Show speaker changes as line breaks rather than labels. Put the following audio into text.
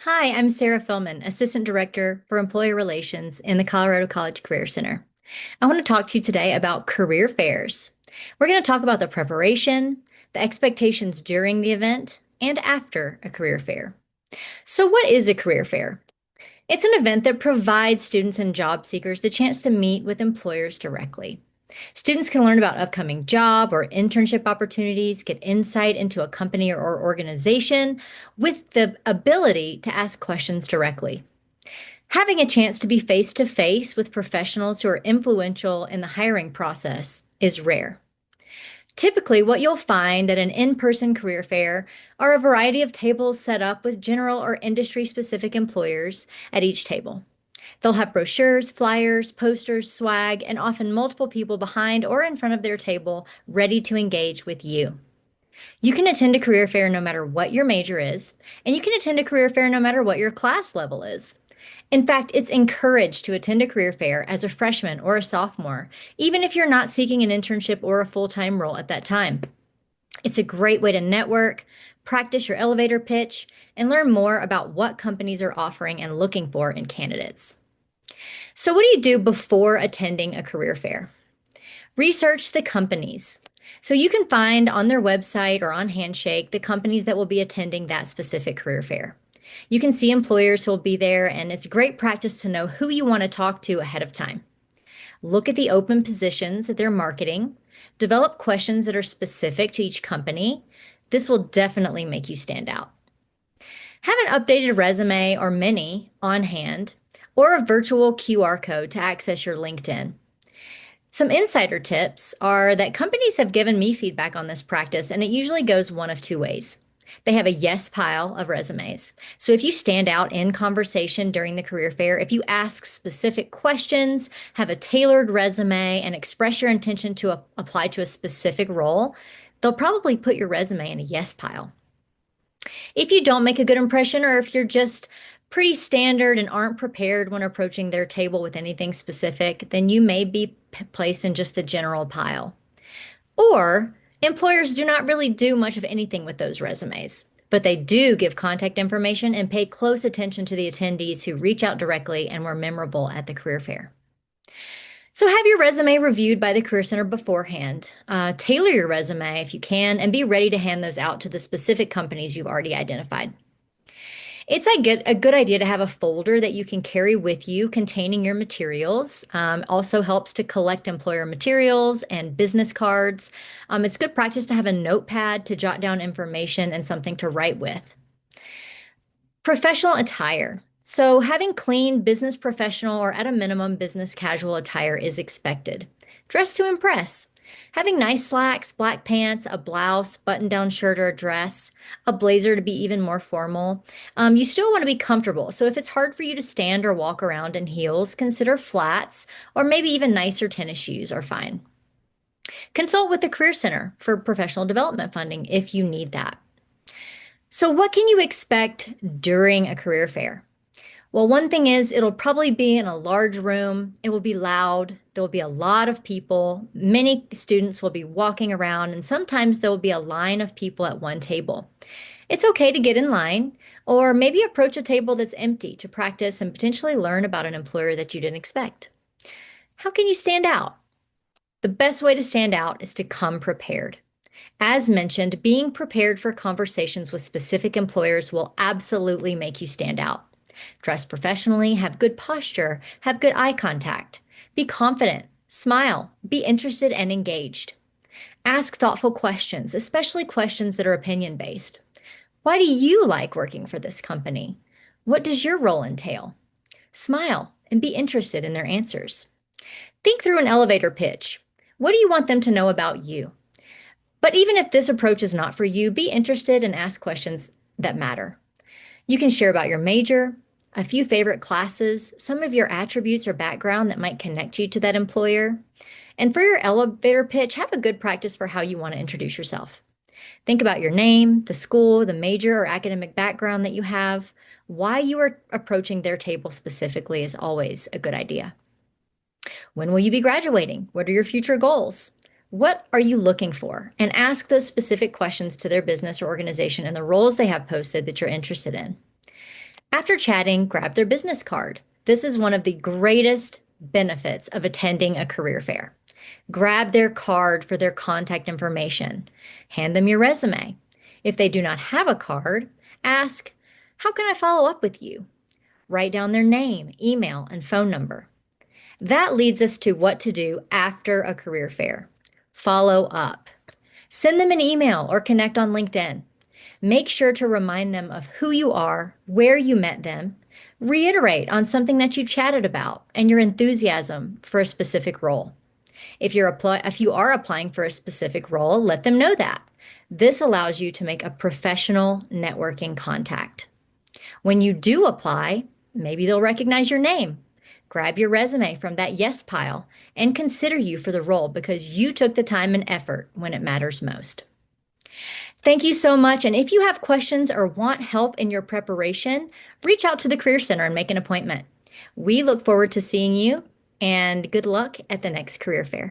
Hi, I'm Sarah Fillman, Assistant Director for Employer Relations in the Colorado College Career Center. I want to talk to you today about career fairs. We're going to talk about the preparation, the expectations during the event, and after a career fair. So, what is a career fair? It's an event that provides students and job seekers the chance to meet with employers directly. Students can learn about upcoming job or internship opportunities, get insight into a company or organization with the ability to ask questions directly. Having a chance to be face to face with professionals who are influential in the hiring process is rare. Typically, what you'll find at an in person career fair are a variety of tables set up with general or industry specific employers at each table. They'll have brochures, flyers, posters, swag, and often multiple people behind or in front of their table ready to engage with you. You can attend a career fair no matter what your major is, and you can attend a career fair no matter what your class level is. In fact, it's encouraged to attend a career fair as a freshman or a sophomore, even if you're not seeking an internship or a full time role at that time. It's a great way to network, practice your elevator pitch, and learn more about what companies are offering and looking for in candidates. So, what do you do before attending a career fair? Research the companies. So, you can find on their website or on Handshake the companies that will be attending that specific career fair. You can see employers who will be there, and it's great practice to know who you want to talk to ahead of time. Look at the open positions that they're marketing. Develop questions that are specific to each company. This will definitely make you stand out. Have an updated resume or mini on hand, or a virtual QR code to access your LinkedIn. Some insider tips are that companies have given me feedback on this practice, and it usually goes one of two ways. They have a yes pile of resumes. So if you stand out in conversation during the career fair, if you ask specific questions, have a tailored resume, and express your intention to apply to a specific role, they'll probably put your resume in a yes pile. If you don't make a good impression, or if you're just pretty standard and aren't prepared when approaching their table with anything specific, then you may be placed in just the general pile. Or employers do not really do much of anything with those resumes, but they do give contact information and pay close attention to the attendees who reach out directly and were memorable at the career fair. So have your resume reviewed by the Career Center beforehand. Tailor your resume if you can, and be ready to hand those out to the specific companies you've already identified. It's a good idea to have a folder that you can carry with you containing your materials. Also helps to collect employer materials and business cards. It's good practice to have a notepad to jot down information and something to write with. Professional attire. So having clean business professional or at a minimum business casual attire is expected. Dress to impress. Having nice slacks, black pants, a blouse, button-down shirt or a dress, a blazer to be even more formal. You still want to be comfortable. So if it's hard for you to stand or walk around in heels, consider flats or maybe even nicer tennis shoes are fine. Consult with the Career Center for professional development funding if you need that. So what can you expect during a career fair? Well, one thing is it'll probably be in a large room. It will be loud. There will be a lot of people. Many students will be walking around, and sometimes there will be a line of people at one table. It's okay to get in line or maybe approach a table that's empty to practice and potentially learn about an employer that you didn't expect. How can you stand out? The best way to stand out is to come prepared. As mentioned, being prepared for conversations with specific employers will absolutely make you stand out. Dress professionally, have good posture, have good eye contact. Be confident, smile, be interested and engaged. Ask thoughtful questions, especially questions that are opinion based. Why do you like working for this company? What does your role entail? Smile and be interested in their answers. Think through an elevator pitch. What do you want them to know about you? But even if this approach is not for you, be interested and ask questions that matter. You can share about your major, a few favorite classes, some of your attributes or background that might connect you to that employer. And for your elevator pitch, have a good practice for how you want to introduce yourself. Think about your name, the school, the major or academic background that you have. Why you are approaching their table specifically is always a good idea. When will you be graduating? What are your future goals? What are you looking for? And ask those specific questions to their business or organization and the roles they have posted that you're interested in. After chatting, grab their business card. This is one of the greatest benefits of attending a career fair. Grab their card for their contact information. Hand them your resume. If they do not have a card, ask, "How can I follow up with you?" Write down their name, email, and phone number. That leads us to what to do after a career fair. Follow up. Send them an email or connect on LinkedIn. Make sure to remind them of who you are, where you met them. Reiterate on something that you chatted about and your enthusiasm for a specific role. If you are applying for a specific role, let them know that. This allows you to make a professional networking contact. When you do apply, maybe they'll recognize your name. Grab your resume from that yes pile and consider you for the role because you took the time and effort when it matters most. Thank you so much. And if you have questions or want help in your preparation, reach out to the Career Center and make an appointment. We look forward to seeing you, and good luck at the next career fair.